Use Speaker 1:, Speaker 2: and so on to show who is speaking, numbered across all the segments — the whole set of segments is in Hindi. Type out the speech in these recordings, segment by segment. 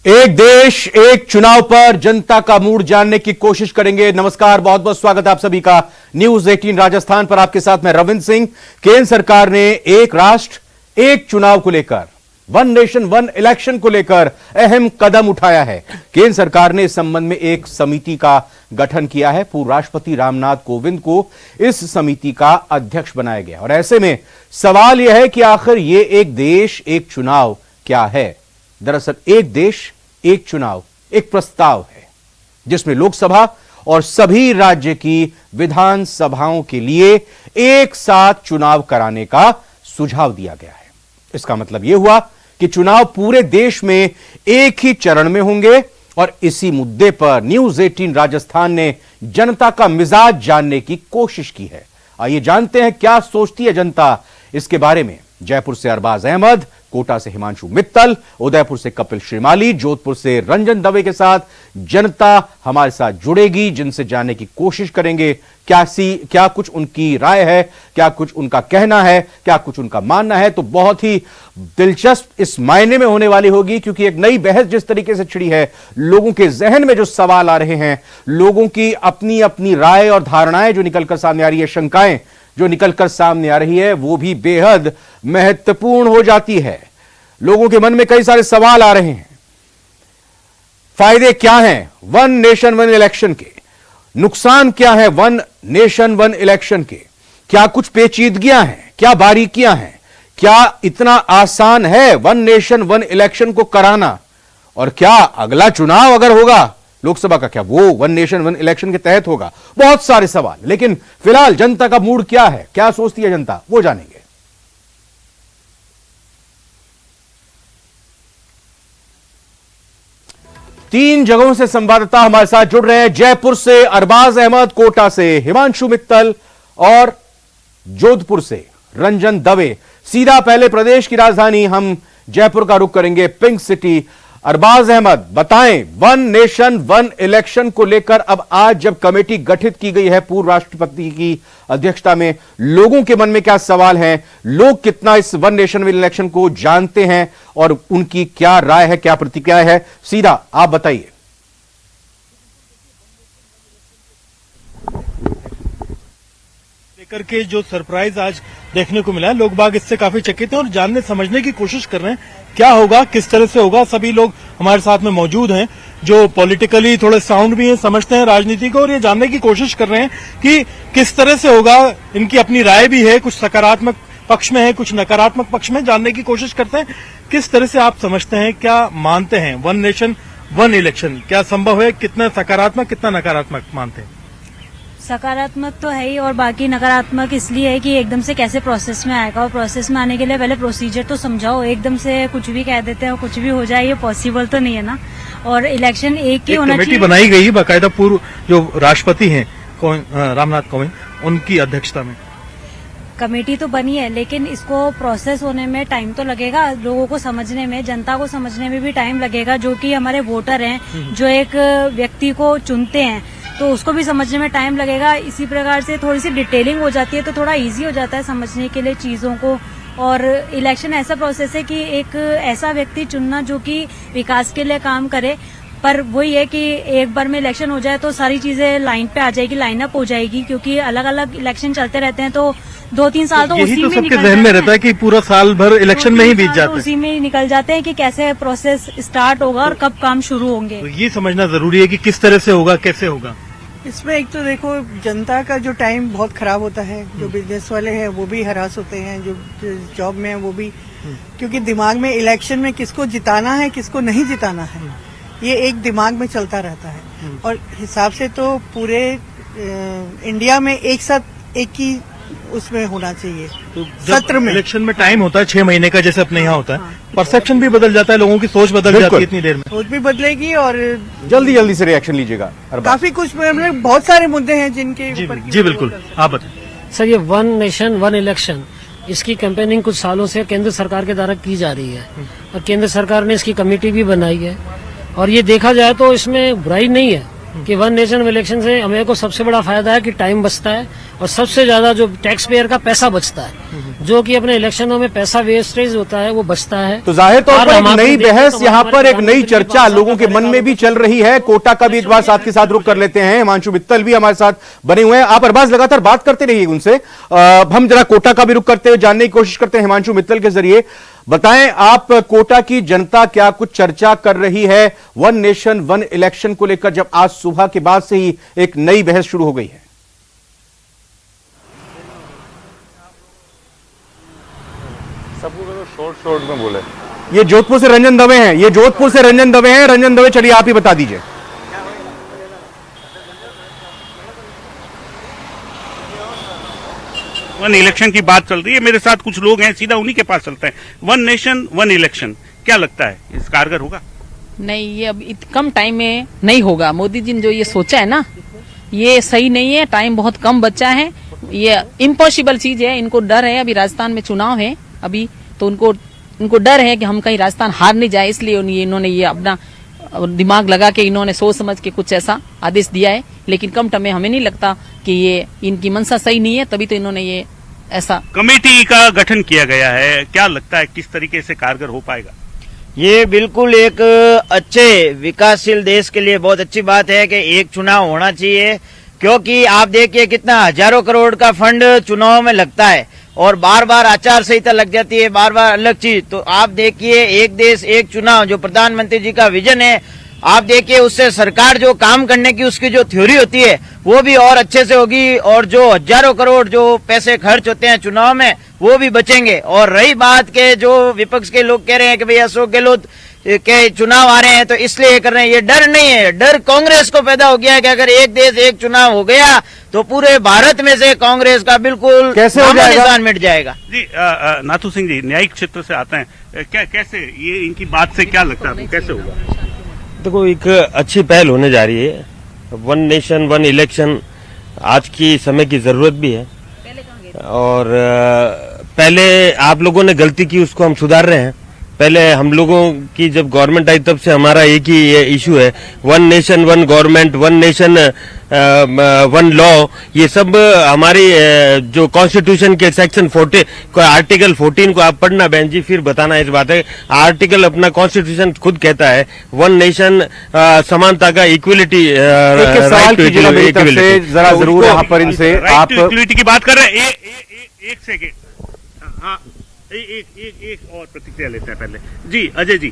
Speaker 1: एक देश एक चुनाव पर जनता का मूड जानने की कोशिश करेंगे। नमस्कार, बहुत बहुत स्वागत है आप सभी का न्यूज 18 राजस्थान पर। आपके साथ मैं रविंद्र सिंह। केंद्र सरकार ने एक राष्ट्र एक चुनाव को लेकर, वन नेशन वन इलेक्शन को लेकर अहम कदम उठाया है। केंद्र सरकार ने इस संबंध में एक समिति का गठन किया है। पूर्व राष्ट्रपति रामनाथ कोविंद को इस समिति का अध्यक्ष बनाया गया। और ऐसे में सवाल यह है कि आखिर ये एक देश एक चुनाव क्या है। दरअसल एक देश एक चुनाव एक प्रस्ताव है जिसमें लोकसभा और सभी राज्य की विधानसभाओं के लिए एक साथ चुनाव कराने का सुझाव दिया गया है। इसका मतलब यह हुआ कि चुनाव पूरे देश में एक ही चरण में होंगे। और इसी मुद्दे पर न्यूज 18 राजस्थान ने जनता का मिजाज जानने की कोशिश की है। आइए जानते हैं क्या सोचती है जनता इसके बारे में। जयपुर से अरबाज अहमद, कोटा से हिमांशु मित्तल, उदयपुर से कपिल श्रीमाली, जोधपुर से रंजन दवे के साथ जनता हमारे साथ जुड़ेगी, जिनसे जानने की कोशिश करेंगे क्या कुछ उनकी राय है, क्या कुछ उनका कहना है, क्या कुछ उनका मानना है। तो बहुत ही दिलचस्प इस मायने में होने वाली होगी क्योंकि एक नई बहस जिस तरीके से छिड़ी है, लोगों के जहन में जो सवाल आ रहे हैं, लोगों की अपनी अपनी राय और धारणाएं जो निकलकर सामने आ रही है, शंकाएं जो निकलकर सामने आ रही है, वो भी बेहद महत्वपूर्ण हो जाती है। लोगों के मन में कई सारे सवाल आ रहे हैं। फायदे क्या हैं वन नेशन वन इलेक्शन के, नुकसान क्या है वन नेशन वन इलेक्शन के, क्या कुछ पेचीदगियां हैं, क्या बारीकियां हैं, क्या इतना आसान है वन नेशन वन इलेक्शन को कराना, और क्या अगला चुनाव अगर होगा लोकसभा का, क्या वो वन नेशन वन इलेक्शन के तहत होगा। बहुत सारे सवाल। लेकिन फिलहाल जनता का मूड क्या है, क्या सोचती है जनता, वो जानेंगे। तीन जगहों से संवाददाता हमारे साथ जुड़ रहे हैं। जयपुर से अरबाज अहमद, कोटा से हिमांशु मित्तल और जोधपुर से रंजन दवे। सीधा पहले प्रदेश की राजधानी हम जयपुर का रुख करेंगे, पिंक सिटी। अरबाज अहमद बताएं, वन नेशन वन इलेक्शन को लेकर अब आज जब कमेटी गठित की गई है पूर्व राष्ट्रपति की अध्यक्षता में, लोगों के मन में क्या सवाल हैं, लोग कितना इस वन नेशन वन इलेक्शन को जानते हैं और उनकी क्या राय है, क्या प्रतिक्रिया है, सीधा आप बताइए।
Speaker 2: लेकर के जो सरप्राइज आज देखने को मिला है, लोग बाग इससे काफी चकित हैं और जानने समझने की कोशिश कर रहे हैं क्या होगा, किस तरह से होगा। सभी लोग हमारे साथ में मौजूद हैं जो पॉलिटिकली थोड़े साउंड भी हैं, समझते हैं राजनीति को, और ये जानने की कोशिश कर रहे हैं कि किस तरह से होगा। इनकी अपनी राय भी है, कुछ सकारात्मक पक्ष में है, कुछ नकारात्मक पक्ष में। जानने की कोशिश करते हैं किस तरह से आप समझते हैं, क्या मानते हैं वन नेशन वन इलेक्शन क्या संभव है, कितना सकारात्मक कितना नकारात्मक मानते हैं।
Speaker 3: सकारात्मक तो है ही और बाकी नकारात्मक इसलिए है कि एकदम से कैसे प्रोसेस में आएगा, और प्रोसेस में आने के लिए पहले प्रोसीजर तो समझाओ। एकदम से कुछ भी कह देते हैं और कुछ भी हो जाए, ये पॉसिबल तो नहीं है ना। और इलेक्शन एक ही होना चाहिए।
Speaker 2: कमेटी बनाई गई बाकायदा पूर्व जो राष्ट्रपति हैं रामनाथ कोविंद, उनकी अध्यक्षता में
Speaker 3: कमेटी तो बनी है, लेकिन इसको प्रोसेस होने में टाइम तो लगेगा। लोगों को समझने में, जनता को समझने में भी टाइम लगेगा। जो कि हमारे वोटर हैं, जो एक व्यक्ति को चुनते हैं, तो उसको भी समझने में टाइम लगेगा। इसी प्रकार से थोड़ी सी डिटेलिंग हो जाती है तो थोड़ा इजी हो जाता है समझने के लिए चीजों को। और इलेक्शन ऐसा प्रोसेस है कि एक ऐसा व्यक्ति चुनना जो कि विकास के लिए काम करे। पर वही है कि एक बार में इलेक्शन हो जाए तो सारी चीजें लाइन पे आ जाएगी, लाइनअप हो जाएगी, क्योंकि अलग अलग इलेक्शन चलते रहते हैं तो 2-3 साल तो उसी में
Speaker 2: सबके जहन में रहता है कि पूरा साल भर इलेक्शन में ही बीत जाता है,
Speaker 3: उसी में ही निकल जाते हैं कि कैसे प्रोसेस स्टार्ट होगा और कब काम शुरू होंगे।
Speaker 2: तो ये समझना जरूरी है कि किस तरह से होगा, कैसे होगा।
Speaker 4: इसमें एक तो देखो, जनता का जो टाइम बहुत खराब होता है, जो बिजनेस वाले हैं वो भी हरास होते हैं, जो जॉब में है वो भी, क्योंकि दिमाग में इलेक्शन में किसको जिताना है किसको नहीं जिताना है, ये एक दिमाग में चलता रहता है। और हिसाब से तो पूरे इंडिया में एक साथ एक ही उसमें होना चाहिए।
Speaker 2: तो
Speaker 4: सत्र में
Speaker 2: इलेक्शन में टाइम होता है 6 महीने का, जैसे अपने यहाँ होता है। परसेप्शन भी बदल जाता है, लोगों की सोच बदल जाती है इतनी देर में।
Speaker 4: सोच भी बदलेगी और
Speaker 1: जल्दी जल्दी से रिएक्शन लीजिएगा।
Speaker 4: काफी कुछ बहुत सारे मुद्दे हैं जिनके ऊपर
Speaker 2: जी बिल्कुल, आप बताएं
Speaker 5: सर। ये वन नेशन वन इलेक्शन, इसकी कैंपेनिंग कुछ सालों से केंद्र सरकार के द्वारा की जा रही है और केंद्र सरकार ने इसकी कमेटी भी बनाई है। और ये देखा जाए तो इसमें बुराई नहीं है, कि वन नेशन वन इलेक्शन से हमें को सबसे बड़ा फायदा है कि टाइम बचता है और सबसे ज्यादा जो टैक्स पेयर का पैसा बचता है, जो कि अपने इलेक्शनों में पैसा वेस्टेज होता है वो बचता है।
Speaker 1: तो जाहिर तौर पर एक नई बहस यहाँ पर, एक नई चर्चा
Speaker 5: प्रधानमंत्री
Speaker 1: लोगों के मन में भी चल रही है। कोटा का भी एक बार साथ के साथ रुक कर लेते हैं। हिमांशु मित्तल भी हमारे साथ बने हुए हैं। आप अरबाज लगातार बात करते रहिए उनसे। हम जरा कोटा का भी रुक करते हुए जानने की कोशिश करते हैं हिमांशु मित्तल के जरिए। बताएं आप, कोटा की जनता क्या कुछ चर्चा कर रही है वन नेशन वन इलेक्शन को लेकर, जब आज सुबह के बाद से ही एक नई बहस शुरू हो गई है?
Speaker 6: सबको शॉर्ट में बोले।
Speaker 1: ये जोधपुर से रंजन दवे हैं, ये जोधपुर से रंजन दवे हैं। रंजन दवे, चलिए आप ही बता दीजिए।
Speaker 7: वन इलेक्शन की बात चल रही है, मेरे साथ कुछ लोग हैं, सीधा उन्हीं के पास चलते हैं। वन नेशन वन इलेक्शन क्या लगता है, इस कारगर होगा?
Speaker 8: नहीं, ये अब कम टाइम में नहीं होगा। मोदी जी ने जो ये सोचा है ना, ये सही नहीं है। टाइम बहुत कम बचा है, ये इम्पॉसिबल चीज है। इनको डर है, अभी राजस्थान में चुनाव है अभी, तो उनको डर है कि हम कहीं राजस्थान हार नहीं जाए, इसलिए इन्होंने ये अपना दिमाग लगा के इन्होंने सोच समझ के कुछ ऐसा आदेश दिया है। लेकिन कम टाइम में हमें नहीं लगता कि ये इनकी मंशा सही नहीं है, तभी तो इन्होंने ये ऐसा
Speaker 7: कमेटी का गठन किया गया है। क्या लगता है किस तरीके से कारगर हो पाएगा?
Speaker 9: ये बिल्कुल एक अच्छे विकासशील देश के लिए बहुत अच्छी बात है कि एक चुनाव होना चाहिए, क्योंकि आप देखिए कितना हजारों करोड़ का फंड चुनाव में लगता है और बार बार आचार संहिता लग जाती है, बार बार अलग चीज। तो आप देखिए एक देश एक चुनाव जो प्रधानमंत्री जी का विजन है, आप देखिए उससे सरकार जो काम करने की उसकी जो थ्योरी होती है वो भी और अच्छे से होगी, और जो हजारों करोड़ जो पैसे खर्च होते हैं चुनाव में वो भी बचेंगे। और रही बात के जो विपक्ष के लोग कह रहे हैं कि भाई अशोक गहलोत के चुनाव आ रहे हैं तो इसलिए ये कर रहे हैं, ये डर नहीं है। डर कांग्रेस को पैदा हो गया है कि अगर एक देश एक चुनाव हो गया तो पूरे भारत में से कांग्रेस का बिल्कुल
Speaker 1: कैसे हो जाएगा?
Speaker 9: निशान मिट जाएगा।
Speaker 7: जी नाथू सिंह जी, न्यायिक क्षेत्र से आते हैं, क्या कैसे ये इनकी बात से क्या लगता है कैसे होगा?
Speaker 10: देखो, एक अच्छी पहल होने जा रही है। वन नेशन वन इलेक्शन आज की समय की जरूरत भी है, और पहले आप लोगों ने गलती की उसको हम सुधार रहे हैं। पहले हम लोगों की जब गवर्नमेंट आई तब से हमारा एक ही इशू है, one nation one government, one nation one law. ये सब हमारी जो कॉन्स्टिट्यूशन के सेक्शन 40 को आर्टिकल 14 को आप पढ़ना बहन जी, फिर बताना इस बात है। आर्टिकल अपना कॉन्स्टिट्यूशन खुद कहता है वन नेशन, समानता का, इक्वलिटी,
Speaker 1: सवाल कीजिएगा मेरी तरफ से जरा जरूर यहाँ पर इनसे। आप
Speaker 7: इक्वलिटी की बात कर रहे हैं, एक सेकेंड, हाँ एक और प्रतिक्रिया लेते हैं पहले। जी अजय जी,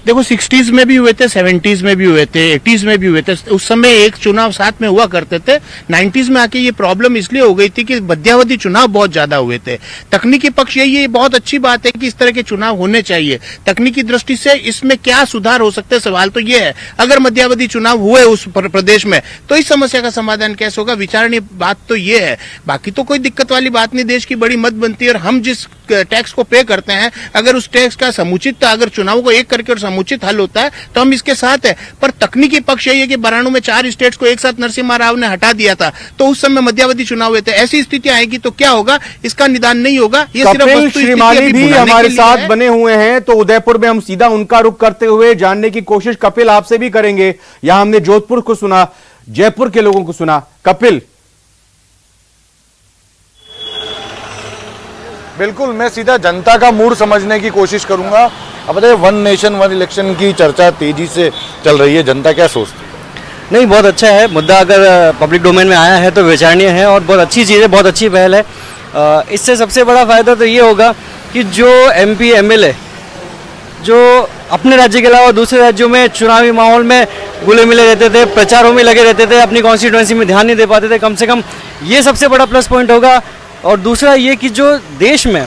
Speaker 11: देखो 60s में भी हुए थे, 70s में भी हुए थे, 80s में भी हुए थे। उस समय एक चुनाव साथ में हुआ करते थे। 90s में आके ये प्रॉब्लम इसलिए हो गई थी कि मध्यावधि चुनाव बहुत ज्यादा हुए थे। तकनीकी पक्ष ये बहुत अच्छी बात है कि इस तरह के चुनाव होने चाहिए। तकनीकी दृष्टि से इसमें क्या सुधार हो सकते हैं, सवाल तो ये है। अगर मध्यावधि चुनाव हुए उस प्रदेश में तो इस समस्या का समाधान कैसे होगा, विचारणीय बात तो ये है। बाकी तो कोई दिक्कत वाली बात नहीं, देश की बड़ी मत बनती है और हम जिस टैक्स को पे करते हैं, अगर उस टैक्स का समुचित, अगर चुनाव को एक करके और समुचित हल होता है तो हम इसके साथ है। पर तकनीकी पक्ष यही है कि बराणु में 4 स्टेट्स को एक साथ नरसिम्हा राव ने हटा दिया था, तो उस समय मध्यावधि चुनाव हुए थे। ऐसी स्थिति आएगी तो क्या होगा, इसका निदान नहीं होगा। ये सिर्फ
Speaker 1: कपिल श्रीमाली भी हमारे साथ बने हुए हैं, तो उदयपुर में हम सीधा उनका रुख करते हुए जानने की कोशिश कपिल आपसे भी करेंगे। यहां हमने जोधपुर को सुना, जयपुर के लोगों को सुना। कपिल,
Speaker 6: बिल्कुल, मैं सीधा जनता का मूड समझने की कोशिश करूंगा। अब बताइए, वन नेशन वन इलेक्शन की चर्चा तेजी से चल रही है, जनता क्या सोचती है?
Speaker 12: नहीं, बहुत अच्छा है मुद्दा। अगर पब्लिक डोमेन में आया है तो विचारणीय है और बहुत अच्छी चीज़ है, बहुत अच्छी पहल है। इससे सबसे बड़ा फायदा तो ये होगा कि जो MP MLA जो अपने राज्य के अलावा दूसरे राज्यों में चुनावी माहौल में घुले मिले रहते थे, प्रचारों में लगे रहते थे, अपनी कॉन्स्टिट्यूएंसी में ध्यान नहीं दे पाते थे, कम से कम ये सबसे बड़ा प्लस पॉइंट होगा। और दूसरा ये कि जो देश में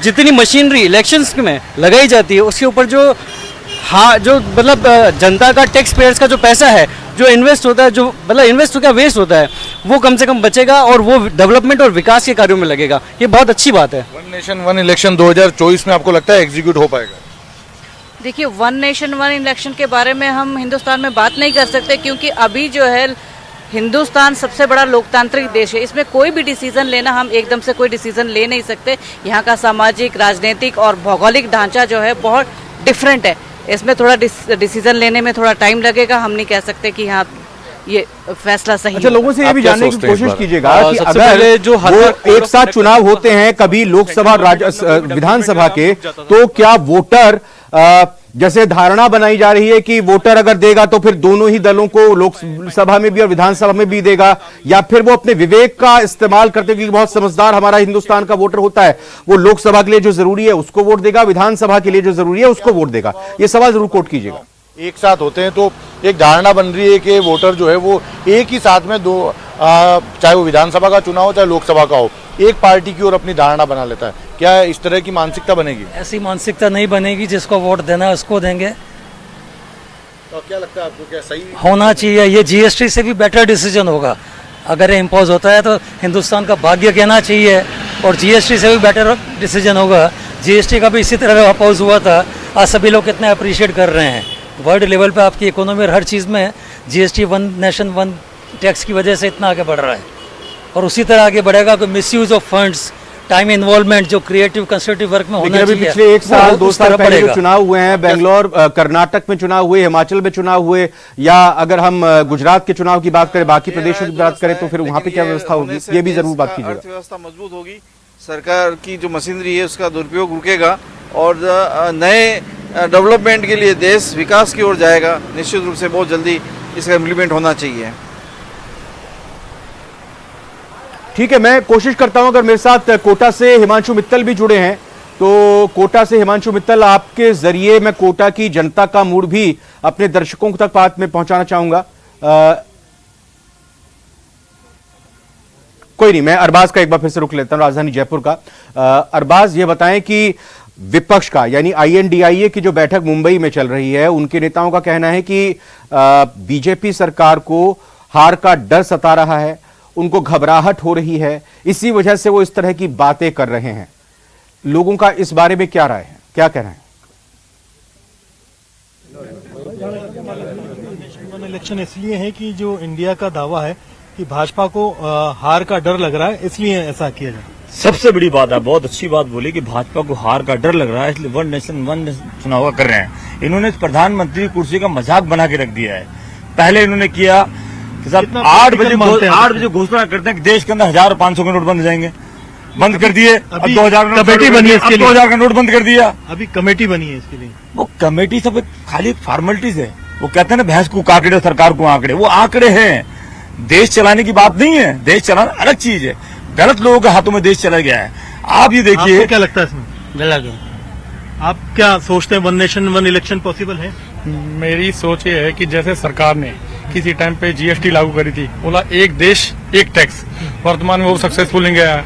Speaker 12: जितनी मशीनरी इलेक्शंस में लगाई जाती है उसके ऊपर जो मतलब जनता का, टैक्स पेयर्स का जो पैसा है जो इन्वेस्ट होता है, जो मतलब इन्वेस्ट होकर वेस्ट होता है, वो कम से कम बचेगा और वो डेवलपमेंट और विकास के कार्यों में लगेगा। ये बहुत अच्छी बात है।
Speaker 6: वन नेशन वन इलेक्शन 2024 में आपको लगता है एग्जीक्यूट हो पाएगा?
Speaker 8: देखिए, वन नेशन वन इलेक्शन के बारे में हम हिंदुस्तान में बात नहीं कर सकते, क्योंकि अभी जो है हिंदुस्तान सबसे बड़ा लोकतांत्रिक देश है। इसमें कोई भी डिसीजन लेना, हम एकदम से कोई डिसीजन ले नहीं सकते। यहाँ का सामाजिक, राजनीतिक और भौगोलिक ढांचा जो है बहुत डिफरेंट है। इसमें थोड़ा डिसीजन लेने में थोड़ा टाइम लगेगा। हम नहीं कह सकते कि यहाँ ये फैसला सही
Speaker 1: अच्छा, लोगों से ये भी
Speaker 6: आप क्या
Speaker 1: जानने की
Speaker 6: सोचते हैं इस
Speaker 1: कोशिश
Speaker 6: बारे में?
Speaker 1: कीजिएगा कि
Speaker 13: सबसे
Speaker 1: अगर
Speaker 13: पहले जो हर बार
Speaker 1: वो एक साथ चुनाव होते हैं कभी लोकसभा और विधानसभा के, तो क्या वोटर जैसे धारणा बनाई जा रही है कि वोटर अगर देगा तो फिर दोनों ही दलों को लोकसभा में भी और विधानसभा में भी देगा, या फिर वो अपने विवेक का इस्तेमाल करते, क्योंकि बहुत समझदार हमारा हिंदुस्तान का वोटर होता है, वो लोकसभा के लिए जो जरूरी है उसको वोट देगा, विधानसभा के लिए जो जरूरी है उसको वोट देगा? ये सवाल जरूर कोट कीजिएगा।
Speaker 6: एक साथ होते हैं तो एक धारणा बन रही है कि वोटर जो है वो एक ही साथ में दो, चाहे वो विधानसभा का चुनाव हो चाहे लोकसभा का हो, एक पार्टी की ओर अपनी धारणा बना लेता है। क्या इस तरह की मानसिकता बनेगी?
Speaker 13: ऐसी मानसिकता नहीं बनेगी, जिसको वोट देना है उसको देंगे।
Speaker 6: तो क्या लगता है आपको, क्या सही
Speaker 13: होना चाहिए? ये जीएसटी से भी बेटर डिसीजन होगा। अगर ये इम्पोज होता है तो हिंदुस्तान का भाग्य कहना चाहिए, और जीएसटी से भी बेटर डिसीजन होगा। जीएसटी का भी इसी तरह अपोज हुआ था, आज सभी लोग कितने अप्रिशिएट कर रहे हैं। वर्ल्ड लेवल पे आपकी इकोनॉमी और हर चीज़ में GST one nation one tax की वजह से इतना आगे बढ़ रहा है, और उसी तरह आगे बढ़ेगा। कोई misuse of funds, time involvement जो क्रिएटिव कंस्ट्रक्टिव वर्क में होना चाहिए,
Speaker 1: पिछले एक साल दो साल पहले जो चुनाव हुए हैं,
Speaker 6: आपका
Speaker 1: बेंगलोर कर्नाटक में चुनाव हुए, हिमाचल में चुनाव हुए, या अगर हम गुजरात के चुनाव की बात करें, बाकी प्रदेशों की बात करें, तो फिर वहां पे क्या व्यवस्था होगी, ये भी जरूर बात कीजिएगा।
Speaker 14: अर्थव्यवस्था मजबूत होगी, सरकार की जो मशीनरी है उसका दुरुपयोग रुकेगा, और नए डेवलपमेंट के लिए देश विकास की ओर जाएगा। निश्चित रूप से बहुत जल्दी इसका इम्प्लीमेंट होना चाहिए।
Speaker 1: ठीक है, मैं कोशिश करता हूं, अगर मेरे साथ कोटा से हिमांशु मित्तल भी जुड़े हैं, तो कोटा से हिमांशु मित्तल, आपके जरिए मैं कोटा की जनता का मूड भी अपने दर्शकों तक बात में पहुंचाना चाहूंगा। कोई नहीं, मैं अरबाज का एक बार फिर से रुक लेता हूं, राजधानी जयपुर का। अरबाज, ये बताएं कि विपक्ष का यानी INDIA की जो बैठक मुंबई में चल रही है, उनके नेताओं का कहना है कि बीजेपी सरकार को हार का डर सता रहा है, उनको घबराहट हो रही है, इसी वजह से वो इस तरह की बातें कर रहे हैं। लोगों का इस बारे में क्या राय है, क्या कह रहे हैं?
Speaker 2: इलेक्शन इसलिए है कि जो इंडिया का दावा है कि भाजपा को हार का डर लग रहा है, इसलिए ऐसा किया जाए।
Speaker 15: सबसे बड़ी बात है, बहुत अच्छी बात बोली कि भाजपा को हार का डर लग रहा है, इसलिए वन नेशन वन चुनाव कर रहे हैं। इन्होंने प्रधानमंत्री कुर्सी का मजाक बना के रख दिया है। पहले इन्होंने किया कि साहब 8 बजे घोषणा करते हैं कि देश के अंदर 1000-500 के नोट बंद हो जाएंगे, बंद कर दिए। अब 2000
Speaker 2: कमेटी बनी है इसके लिए,
Speaker 15: 2000 का नोट बंद कर दिया।
Speaker 2: अभी कमेटी बनी है इसके लिए।
Speaker 15: वो कमेटी सब खाली फॉर्मेलिटीज है। वो कहते हैं ना, भैंस को काकड़े सरकार को आंकड़े, वो आंकड़े हैं। देश चलाने की बात नहीं है, देश चलाना अलग चीज है। गलत लोगों के हाथों में देश चला गया है। आप ये देखिए,
Speaker 2: क्या लगता है इसमें? गलत है। आप क्या सोचते हैं, one nation one election possible है?
Speaker 16: मेरी सोच ये है कि जैसे सरकार ने किसी टाइम पे GST लागू करी थी, बोला एक देश एक टैक्स, वर्तमान में वो सक्सेसफुल नहीं गया है।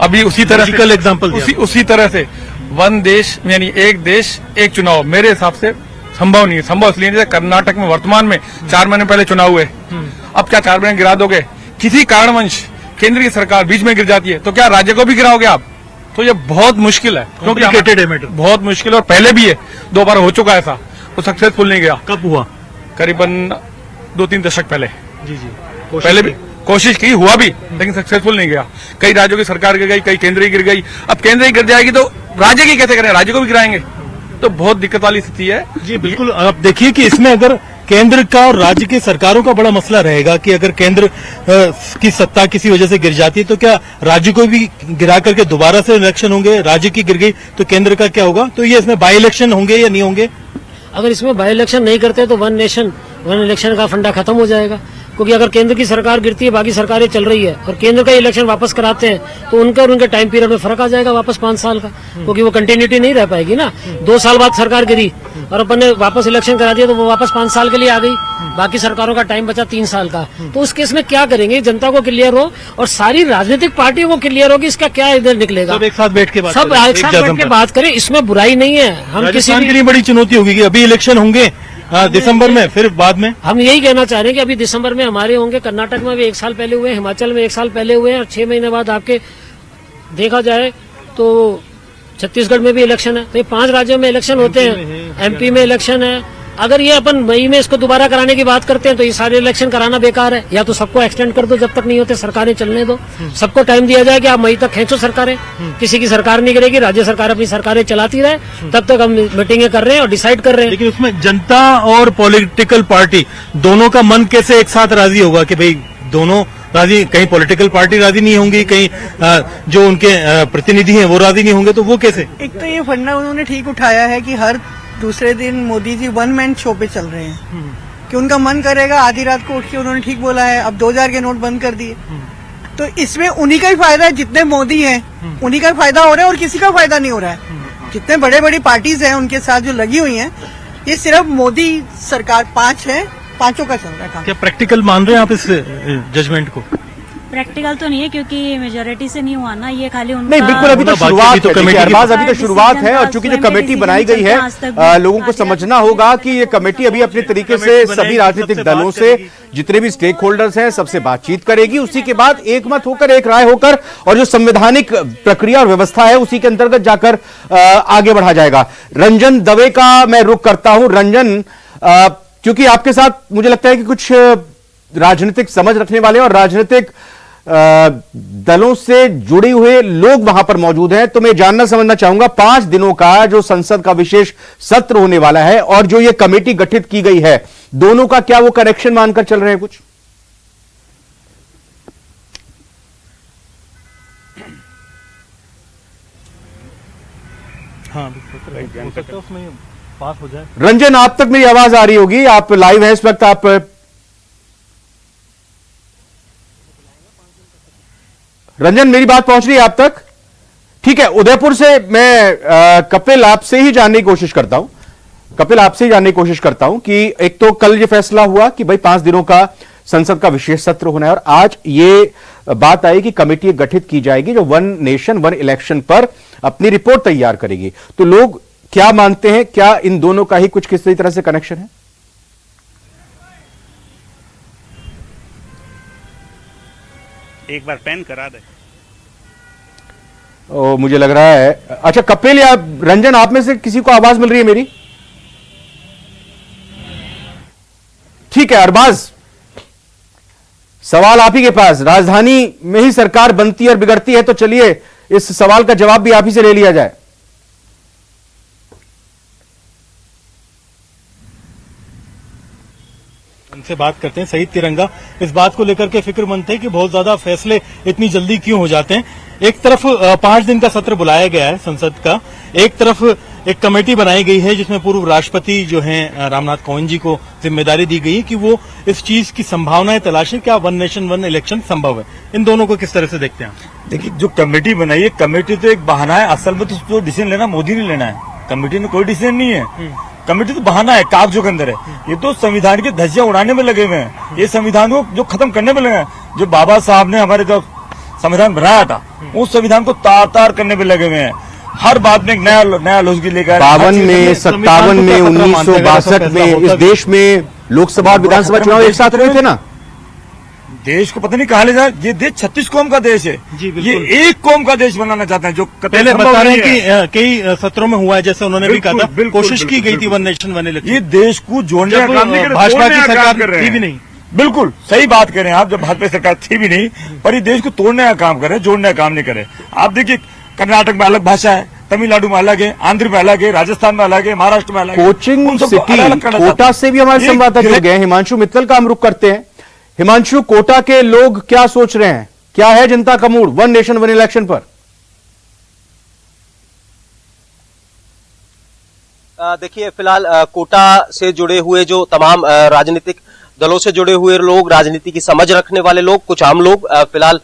Speaker 16: अभी उसी तरह
Speaker 2: एग्जांपल
Speaker 16: उसी तरह से वन देश यानी एक देश एक चुनाव मेरे हिसाब से संभव नहीं है। संभव इसलिए नहीं है, कर्नाटक में वर्तमान में 4 महीने पहले चुनाव हुए, अब क्या 4 महीने गिरा दोगे? किसी कारणवश केंद्र की सरकार बीच में गिर जाती है तो क्या राज्य को भी गिराओगे आप? तो ये बहुत मुश्किल है, क्योंकि बहुत मुश्किल है, और पहले भी है, 2 बार हो चुका है ऐसा, वो सक्सेसफुल नहीं गया।
Speaker 2: कब हुआ?
Speaker 16: करीबन 2-3 दशक पहले।
Speaker 2: जी
Speaker 16: पहले भी कोशिश की, हुआ भी, लेकिन सक्सेसफुल नहीं गया। कई राज्यों की सरकार गिर गई, कई केंद्र की गिर गई। अब केंद्र की गिर जाएगी तो राज्य की कैसे करें? राज्य को भी गिराएंगे, तो बहुत दिक्कत वाली स्थिति है।
Speaker 2: जी बिल्कुल। आप देखिए कि इसमें अगर केंद्र का और राज्य की सरकारों का बड़ा मसला रहेगा कि अगर केंद्र की सत्ता किसी वजह से गिर जाती है तो क्या राज्य को भी गिरा करके दोबारा से इलेक्शन होंगे? राज्य की गिर गई तो केंद्र का क्या होगा? तो ये इसमें बाई इलेक्शन होंगे या नहीं होंगे?
Speaker 5: अगर इसमें बाई इलेक्शन नहीं करते तो वन नेशन वन इलेक्शन का फंडा खत्म हो जाएगा, क्योंकि अगर केंद्र की सरकार गिरती है, बाकी सरकारें चल रही है, और केंद्र का इलेक्शन वापस कराते हैं तो उनका और उनके टाइम पीरियड में फर्क आ जाएगा वापस 5 साल का, क्योंकि वो कंटिन्यूटी नहीं रह पाएगी ना। 2 साल बाद सरकार गिरी और अपन ने वापस इलेक्शन करा दिया तो वो वापस 5 साल के लिए आ गई, बाकी सरकारों का टाइम बचा 3 साल का। तो उस केस में क्या करेंगे? जनता को क्लियर हो और सारी राजनीतिक पार्टियों को क्लियर हो कि इसका क्या इधर निकलेगा।
Speaker 2: सब एक साथ बैठ के
Speaker 5: बात करें, इसमें बुराई नहीं है। हम किसी
Speaker 2: के लिए बड़ी चुनौती होगी। अभी इलेक्शन होंगे दिसंबर में, फिर बाद में
Speaker 5: हम यही कहना चाह रहे हैं कि अभी दिसंबर में हमारे होंगे, कर्नाटक में भी 1 साल पहले हुए, हिमाचल में 1 साल पहले हुए, और 6 महीने बाद आपके देखा जाए तो छत्तीसगढ़ में भी इलेक्शन है। तो ये 5 राज्यों में इलेक्शन होते हैं। MP में इलेक्शन है, अगर ये अपन मई में इसको दोबारा कराने की बात करते हैं तो ये सारे इलेक्शन कराना बेकार है। या तो सबको एक्सटेंड कर दो, जब तक नहीं होते सरकारें चलने दो, सबको टाइम दिया जाए कि आप मई तक खींचो सरकारें, किसी की सरकार नहीं करेगी, राज्य सरकार अपनी सरकारें चलाती रहे, तब तक हम मीटिंगें कर रहे हैं और डिसाइड कर रहे हैं।
Speaker 2: लेकिन उसमें जनता और पॉलिटिकल पार्टी दोनों का मन कैसे एक साथ राजी होगा कि भाई दोनों राजी, कहीं पॉलिटिकल पार्टी राजी नहीं होंगी, कहीं जो उनके प्रतिनिधि हैं वो राजी नहीं होंगे, तो वो कैसे?
Speaker 4: एक तो ये फंडा उन्होंने ठीक उठाया है कि हर दूसरे दिन Modi ji one man show पे चल रहे हैं कि उनका मन करेगा आधी रात को उठ के, उन्होंने ठीक बोला है, अब 2000 के नोट बंद कर दिए, तो इसमें उन्हीं का ही फायदा है, जितने मोदी हैं उन्हीं का फायदा हो रहा है और किसी का फायदा नहीं हो रहा है। जितने बड़े बड़ी पार्टीज हैं उनके साथ जो लगी हुई हैं, ये सिर्फ मोदी सरकार 5 है, 5 का चल रहा है काम।
Speaker 2: क्या प्रैक्टिकल मान रहे हैं आप इस जजमेंट को?
Speaker 3: प्रैक्टिकल तो नहीं है क्योंकि मेजोरिटी से नहीं हुआ ना, ये खाली उनका
Speaker 1: नहीं, बिल्कुल अभी तो शुरुआत है, देखिए अरबाज, अभी तो शुरुआत है, और चूंकि जो कमेटी बनाई गई है लोगों को समझना होगा कि ये कमेटी अभी अपने तरीके से सभी राजनीतिक दलों से, जितने भी स्टेक होल्डर्स हैं, सबसे बातचीत करेगी, उसी के बाद एक मत होकर, एक राय होकर, और जो संवैधानिक प्रक्रिया और व्यवस्था है उसी के अंतर्गत जाकर आगे बढ़ा जाएगा। रंजन दवे का मैं रुख करता हूं। रंजन, क्योंकि आपके साथ मुझे लगता है कि कुछ राजनीतिक समझ रखने वाले और राजनीतिक दलों से जुड़े हुए लोग वहां पर मौजूद हैं, तो मैं जानना समझना चाहूंगा 5 दिनों का जो संसद का विशेष सत्र होने वाला है और जो ये कमेटी गठित की गई है, दोनों का क्या वो कनेक्शन मानकर चल रहे हैं कुछ?
Speaker 2: हाँ, हो सकता है उसमें पास हो जाए।
Speaker 1: रंजन, आप तक मेरी आवाज आ रही होगी, आप लाइव हैं इस वक्त, आप रंजन मेरी बात पहुंच रही है आप तक? ठीक है, उदयपुर से मैं कपिल आपसे ही जानने की कोशिश करता हूं। कपिल, आपसे ही जानने की कोशिश करता हूं कि एक तो कल ये फैसला हुआ कि भाई 5 दिनों का संसद का विशेष सत्र होना है, और आज ये बात आई कि कमेटी गठित की जाएगी जो वन नेशन वन इलेक्शन पर अपनी रिपोर्ट तैयार करेगी। तो लोग क्या मानते हैं, क्या इन दोनों का ही कुछ किसी तरह से कनेक्शन है?
Speaker 7: एक बार पेन करा दे।
Speaker 1: मुझे लग रहा है, अच्छा कपिल या रंजन, आप में से किसी को आवाज मिल रही है मेरी? ठीक है अरबाज, सवाल आप ही के पास, राजधानी में ही सरकार बनती है और बिगड़ती है, तो चलिए इस सवाल का जवाब भी आप ही से ले लिया जाए।
Speaker 2: उनसे बात करते हैं। शहीद तिरंगा इस बात को लेकर के फिक्रमंद थे कि बहुत ज्यादा फैसले इतनी जल्दी क्यों हो जाते हैं। एक तरफ 5 दिन का सत्र बुलाया गया है संसद का, एक तरफ एक कमेटी बनाई गई है जिसमें पूर्व राष्ट्रपति जो हैं रामनाथ कोविंद जी को जिम्मेदारी दी गई है कि वो इस चीज की संभावनाएं तलाशें, क्या वन नेशन वन इलेक्शन संभव है। इन दोनों को किस तरह से देखते हैं?
Speaker 15: देखिए, जो कमेटी बनाई है, कमेटी तो एक बहाना है, असल में तो जो डिसीजन लेना मोदी ने लेना है, कमेटी ने कोई डिसीजन नहीं है। कमेटी तो बहाना है, कागजों के अंदर है। ये तो संविधान की धज्जियां उड़ाने में लगे हुए हैं, ये संविधान को जो खत्म करने में लगे हैं। जो बाबा साहब ने हमारे जो संविधान बनाया था, उस संविधान को तार तार करने में लगे हुए हैं। हर बात में एक नया लफ्ज लेकर
Speaker 1: 52 में, 57 में, 1962 में इस देश में लोकसभा और विधानसभा चुनाव एक साथ हुए थे ना।
Speaker 15: देश को पता नहीं कहा ले जाए, ये देश 36 कौम का देश है, ये एक कौम का देश बनाना चाहते हैं, जो
Speaker 2: पहले बता रहे हैं कि कई सत्रों में हुआ है, जैसे उन्होंने भी कहा था, कोशिश की गई थी वन नेशन वन इलेक्शन।
Speaker 15: ये देश को जोड़ने का काम नहीं कर रहे,
Speaker 2: भाजपा की सरकार थी भी नहीं।
Speaker 15: बिल्कुल सही बात कह रहे हैं आप, जब भाजपा सरकार थी भी नहीं, पर ये देश को तोड़ने का काम करे, जोड़ने का काम नहीं करे। आप देखिए, कर्नाटक में अलग भाषा है, तमिलनाडु में अलग है, आंध्र में अलग है, राजस्थान में अलग है, महाराष्ट्र में अलग है।
Speaker 1: कोचिंग सिटी कोटा से भी हमारे संवाददाता जुड़ गए, हिमांशु मित्तल का हम रुख करते हैं। हिमांशु, कोटा के लोग क्या सोच रहे हैं, क्या है जनता का mood one nation one election पर?
Speaker 17: देखिए, फिलहाल कोटा से जुड़े हुए जो तमाम राजनीतिक दलों से जुड़े हुए लोग, राजनीति की समझ रखने वाले लोग, कुछ आम लोग फिलहाल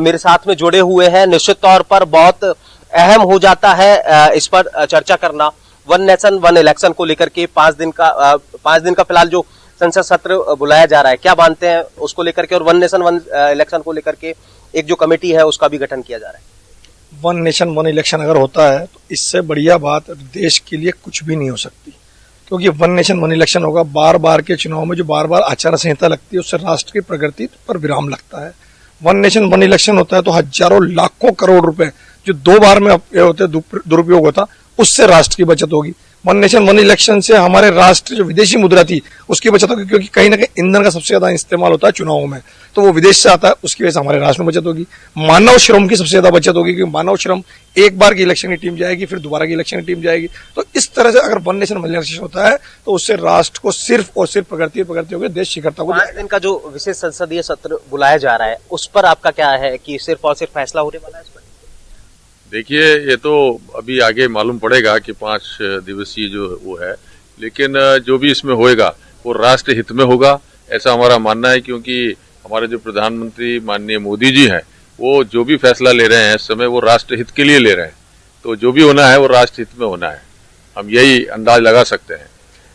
Speaker 17: मेरे साथ में जुड़े हुए हैं। निश्चित तौर पर बहुत अहम हो जाता है इस पर चर्चा करना, वन नेशन वन इलेक्शन को लेकर के 5 दिन का फिलहाल जो संसद सत्र बुलाया जा रहा है, क्या मानते हैं उसको लेकर के, और वन नेशन वन इलेक्शन को लेकर के एक जो कमेटी है उसका भी गठन किया जा रहा है।
Speaker 18: वन नेशन वन इलेक्शन अगर होता है तो इससे बढ़िया बात देश के लिए कुछ भी नहीं हो सकती, क्योंकि वन नेशन वन इलेक्शन होगा। बार बार के चुनाव में जो बार बार आचार संहिता लगती है, उससे राष्ट्र की प्रगति पर विराम लगता है। वन नेशन वन इलेक्शन होता है तो हजारों लाखों करोड़ रुपए जो 2 बार में होते दुरुपयोग होता, उससे राष्ट्र की बचत होगी। वन नेशन वन इलेक्शन से हमारे राष्ट्र जो विदेशी मुद्रा थी उसकी बचत होगी, क्योंकि कहीं ना कहीं ईंधन का सबसे ज्यादा इस्तेमाल होता है चुनावों में, तो वो विदेश से आता है, उसकी वजह से हमारे राष्ट्र में बचत होगी। मानव श्रम की सबसे ज्यादा बचत होगी, क्योंकि मानव श्रम एक बार की इलेक्शन की टीम जाएगी, फिर दोबारा की इलेक्शन की टीम जाएगी। तो इस तरह से अगर वन नेशन वन इलेक्शन होता है तो उससे राष्ट्र को सिर्फ और सिर्फ प्रगति होगी, देश शिखरता को।
Speaker 17: 5 दिन का जो विशेष संसदीय सत्र बुलाया जा रहा है उस पर आपका क्या है कि सिर्फ और सिर्फ फैसला होने वाला है इस पर?
Speaker 19: देखिए, ये तो अभी आगे मालूम पड़ेगा कि 5 दिवसीय जो वो है, लेकिन जो भी इसमें होएगा वो राष्ट्र हित में होगा, ऐसा हमारा मानना है। क्योंकि हमारे जो प्रधानमंत्री माननीय मोदी जी हैं, वो जो भी फैसला ले रहे हैं इस समय वो राष्ट्र हित के लिए ले रहे हैं, तो जो भी होना है वो राष्ट्र हित में होना है, हम यही अंदाज लगा सकते हैं।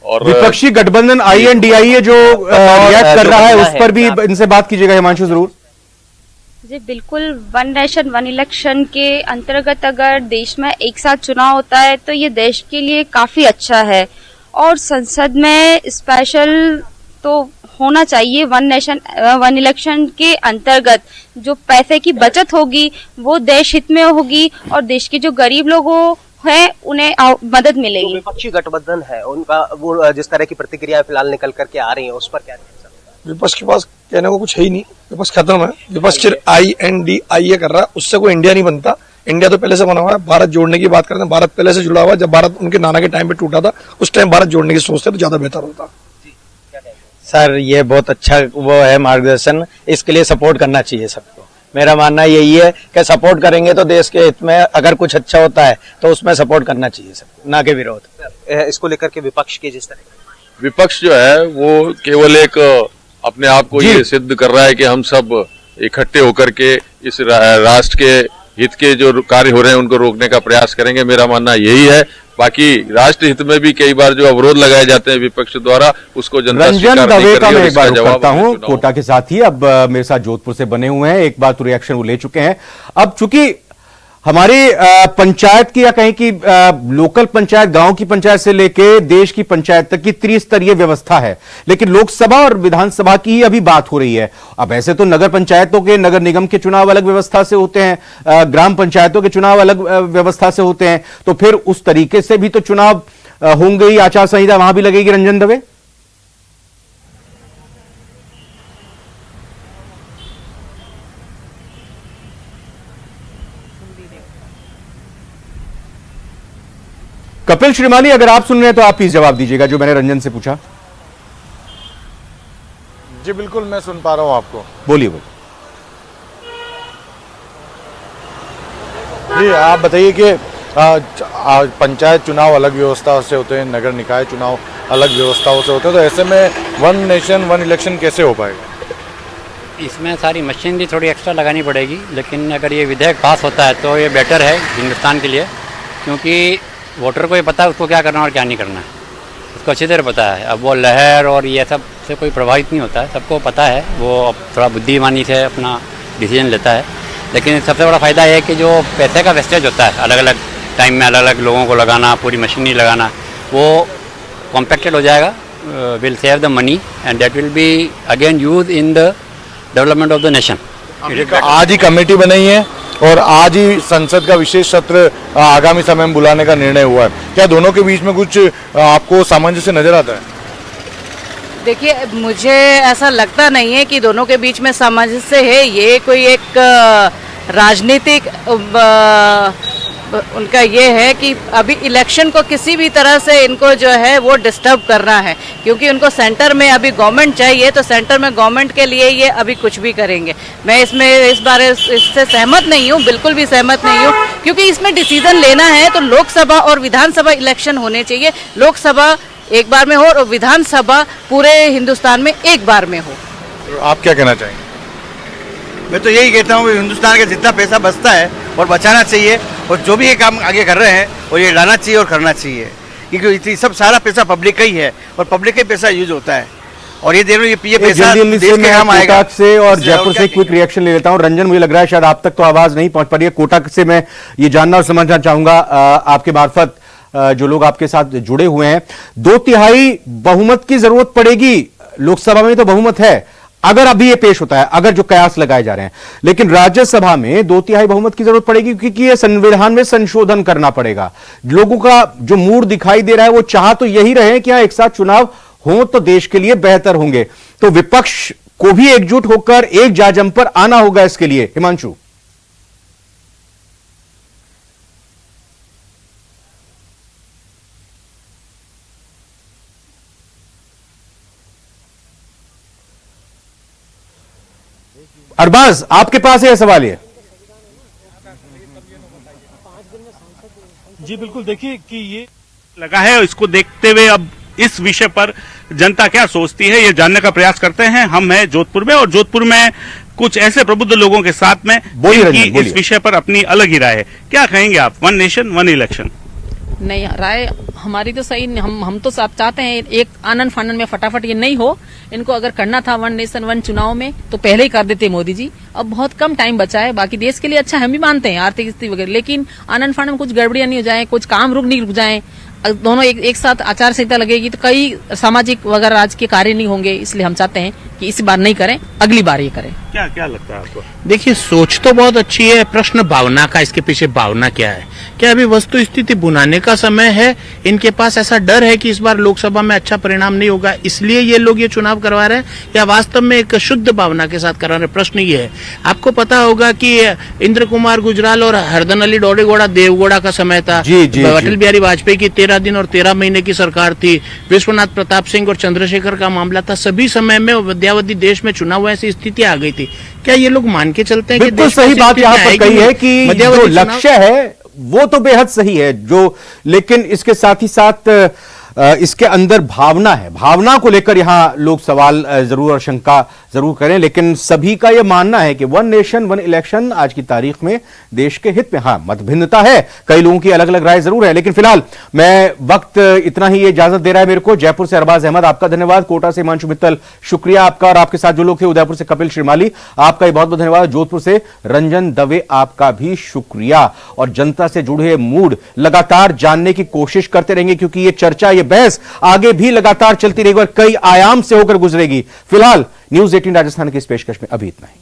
Speaker 19: और
Speaker 1: विपक्षी गठबंधन INDIA जो रिएक्ट कर रहा है उस पर भी इनसे बात कीजिएगा हिमांशु जरूर।
Speaker 20: जी बिल्कुल, वन नेशन वन इलेक्शन के अंतर्गत अगर देश में एक साथ चुनाव होता है तो ये देश के लिए काफी अच्छा है, और संसद में स्पेशल तो होना चाहिए। वन नेशन वन इलेक्शन के अंतर्गत जो पैसे की बचत होगी वो देश हित में होगी, और देश के जो गरीब लोगों है उन्हें मदद मिलेगी।
Speaker 17: जो विपक्षी गठबंधन है उनका वो जिस तरह की प्रतिक्रिया फिलहाल निकल करके आ रही है उस पर क्या?
Speaker 18: विपक्ष के पास कहने को कुछ है ही नहीं, विपक्ष खत्म है। विपक्ष सिर्फ INDIA कर रहा है, उससे कोई इंडिया नहीं बनता। इंडिया तो पहले से बना हुआ है। भारत जोड़ने की बात करते हैं, भारत पहले से जुड़ा हुआ है। जब भारत उनके नाना के टाइम पे टूटा था उस टाइम भारत जोड़ने की सोचते तो ज्यादा बेहतर होता।
Speaker 9: सर ये बहुत अच्छा वो है मार्गदर्शन, इसके लिए सपोर्ट करना चाहिए सबको। मेरा मानना यही है कि सपोर्ट करेंगे तो देश के हित में अगर कुछ अच्छा होता है तो उसमें सपोर्ट करना चाहिए सबको, ना के विरोध।
Speaker 17: इसको लेकर के विपक्ष की जिस तरह
Speaker 19: विपक्ष जो है वो केवल एक अपने आप को ये सिद्ध कर रहा है कि हम सब इकट्ठे होकर के इस राष्ट्र के हित के जो कार्य हो रहे हैं उनको रोकने का प्रयास करेंगे। मेरा मानना यही है। बाकी राष्ट्र हित में भी कई बार जो अवरोध लगाए जाते हैं विपक्ष द्वारा उसको जनता
Speaker 1: रंजन दवे का मैं एक बार करता हूं कोटा के साथ ही। अब मेरे साथ जोधपुर से बने हुए हैं, एक बार तो रिएक्शन वो ले चुके हैं। अब चूंकि हमारी पंचायत की या कहीं की लोकल पंचायत, गांव की पंचायत से लेके देश की पंचायत तक की त्रिस्तरीय व्यवस्था है, लेकिन लोकसभा और विधानसभा की ही अभी बात हो रही है। अब ऐसे तो नगर पंचायतों के, नगर निगम के चुनाव अलग व्यवस्था से होते हैं, ग्राम पंचायतों के चुनाव अलग व्यवस्था से होते हैं, तो फिर उस तरीके से भी तो चुनाव होंगे ही, आचार संहिता वहां भी लगेगी। रंजन दवे, कपिल श्रीमाली अगर आप सुन रहे हैं तो आप प्लीज जवाब दीजिएगा जो मैंने रंजन से पूछा।
Speaker 6: जी बिल्कुल, मैं सुन पा रहा हूं आपको।
Speaker 1: बोलिए बोलिए।
Speaker 6: जी आप बताइए कि पंचायत चुनाव अलग व्यवस्था से होते हैं, नगर निकाय चुनाव अलग व्यवस्थाओं से होते हैं, तो ऐसे में वन नेशन वन इलेक्शन कैसे हो पाएगा?
Speaker 21: इसमें सारी मशीन भी थोड़ी एक्स्ट्रा लगानी पड़ेगी, लेकिन अगर ये विधेयक पास होता है तो ये बेटर है हिंदुस्तान के लिए, क्योंकि वोटर को ये पता है उसको क्या करना और क्या नहीं करना है, उसको अच्छी तरह पता है। अब वो लहर और ये सब से कोई प्रभावित नहीं होता है, सबको पता है। वो थोड़ा बुद्धिमानी से अपना डिसीजन लेता है। लेकिन सबसे बड़ा फ़ायदा ये है कि जो पैसे का वेस्टेज होता है अलग अलग टाइम में अलग अलग लोगों को लगाना, पूरी मशीनरी लगाना, वो कॉम्पैक्टेड हो जाएगा, will save the money and that will be again use in the development of the nation.
Speaker 6: आज ही कमेटी बनाई है और आज ही संसद का विशेष सत्र आगामी समय में बुलाने का निर्णय हुआ है। क्या दोनों के बीच में कुछ आपको सामंजस्य नजर आता है?
Speaker 22: देखिए, मुझे ऐसा लगता नहीं है कि दोनों के बीच में सामंजस्य है। ये कोई एक राजनीतिक उनका ये है कि अभी इलेक्शन को किसी भी तरह से इनको जो है वो डिस्टर्ब करना है, क्योंकि उनको सेंटर में अभी गवर्नमेंट चाहिए, तो सेंटर में गवर्नमेंट के लिए ये अभी कुछ भी करेंगे। मैं इस बारे इससे सहमत नहीं हूँ, बिल्कुल भी सहमत नहीं हूँ, क्योंकि इसमें डिसीजन लेना है तो लोकसभा और विधानसभा इलेक्शन होने चाहिए। लोकसभा एक बार में हो और विधानसभा पूरे हिंदुस्तान में एक बार में हो।
Speaker 6: तो आप क्या कहना चाहेंगे?
Speaker 23: मैं तो यही कहता हूँ कि हिंदुस्तान का जितना पैसा बचता है और बचाना चाहिए, और जो भी ये काम आगे कर रहे हैं और ये लाना चाहिए और करना चाहिए, क्योंकि सब सारा पैसा पब्लिक का ही है और पब्लिक का पैसा यूज होता है, और ये देखो ये पैसा देश के काम आएगा।
Speaker 1: कोटा से और जयपुर से क्विक रिएक्शन ले लेता हूं। रंजन, मुझे लग रहा है शायद आप तक तो आवाज नहीं पहुंच पा रही है। कोटा से मैं ये जानना और समझना चाहूंगा आपके मार्फत, जो लोग आपके साथ जुड़े हुए हैं, 2/3 बहुमत की जरूरत पड़ेगी। लोकसभा में तो बहुमत है, अगर अभी ये पेश होता है, अगर जो कयास लगाए जा रहे हैं, लेकिन राज्यसभा में 2/3 बहुमत की जरूरत पड़ेगी क्योंकि ये संविधान में संशोधन करना पड़ेगा। लोगों का जो मूड दिखाई दे रहा है वो चाह तो यही रहे कि एक साथ चुनाव हो तो देश के लिए बेहतर होंगे। तो विपक्ष को भी एकजुट होकर एक जाजम पर आना होगा इसके लिए। हिमांशु, अरबाज आपके पास है सवाल ये।
Speaker 2: जी बिल्कुल, देखिए कि ये
Speaker 7: लगा है, इसको देखते हुए अब इस विषय पर जनता क्या सोचती है ये जानने का प्रयास करते हैं। हम हैं जोधपुर में और जोधपुर में कुछ ऐसे प्रबुद्ध लोगों के साथ में जिनकी इस विषय पर अपनी अलग ही राय है। क्या कहेंगे आप? वन नेशन वन इलेक्शन,
Speaker 8: नहीं, राय हमारी तो सही, हम तो साथ चाहते हैं एक आनंद फानन में फटाफट ये नहीं हो। इनको अगर करना था वन नेशन वन चुनाव में तो पहले ही कर देते मोदी जी। अब बहुत कम टाइम बचा है, बाकी देश के लिए अच्छा हम भी मानते हैं, आर्थिक स्थिति वगैरह, लेकिन आनंद फानन में कुछ गड़बड़ियां नहीं हो जाए, कुछ काम रुक जाए, दोनों एक साथ आचार संहिता लगेगी तो कई सामाजिक वगैरह राजकीय कार्य नहीं होंगे। इसलिए हम चाहते हैं कि इस बार नहीं करें, अगली बार ये करें।
Speaker 7: क्या लगता है आपको?
Speaker 10: देखिए, सोच तो बहुत अच्छी है, प्रश्न भावना का, इसके पीछे भावना क्या है? क्या अभी वस्तु स्थिति बुनाने का समय है? इनके पास ऐसा डर है कि इस बार लोकसभा में अच्छा परिणाम नहीं होगा, इसलिए ये लोग ये चुनाव करवा रहे हैं, या वास्तव में एक शुद्ध भावना के साथ करवा रहे हैं? प्रश्न ये है। आपको पता होगा कि इंद्र कुमार गुजराल और हरदन अली डोडेगौड़ा देवगौड़ा का समय था। अटल बिहारी वाजपेयी की 13 दिन और 13 महीने की सरकार थी। विश्वनाथ प्रताप सिंह और चंद्रशेखर का मामला था। सभी समय में विद्यावधि देश में चुनाव हुआ, ऐसी स्थिति आ गई थी। क्या ये लोग मान के चलते हैं?
Speaker 1: बिल्कुल सही बात यहाँ पर कही है कि जो लक्ष्य है वो तो बेहद सही है, लेकिन इसके साथ ही साथ इसके अंदर भावना है। भावना को लेकर यहां लोग सवाल जरूर और शंका जरूर करें, लेकिन सभी का यह मानना है कि वन नेशन वन इलेक्शन आज की तारीख में देश के हित में। हां, मतभिन्नता है, कई लोगों की अलग अलग राय जरूर है, लेकिन फिलहाल मैं वक्त इतना ही इजाजत दे रहा है मेरे को। जयपुर से अरबाज अहमद आपका धन्यवाद, कोटा से हिमांशु मित्तल शुक्रिया आपका, और आपके साथ जो लोग थे उदयपुर से कपिल श्रीमाली आपका बहुत बहुत धन्यवाद, जोधपुर से रंजन दवे आपका भी शुक्रिया। और जनता से जुड़े मूड लगातार जानने की कोशिश करते रहेंगे क्योंकि ये चर्चा, ये बहस आगे भी लगातार चलती रहेगी और कई आयाम से होकर गुजरेगी। फिलहाल न्यूज़ 18 राजस्थान की इस पेशकश में अभी इतना ही।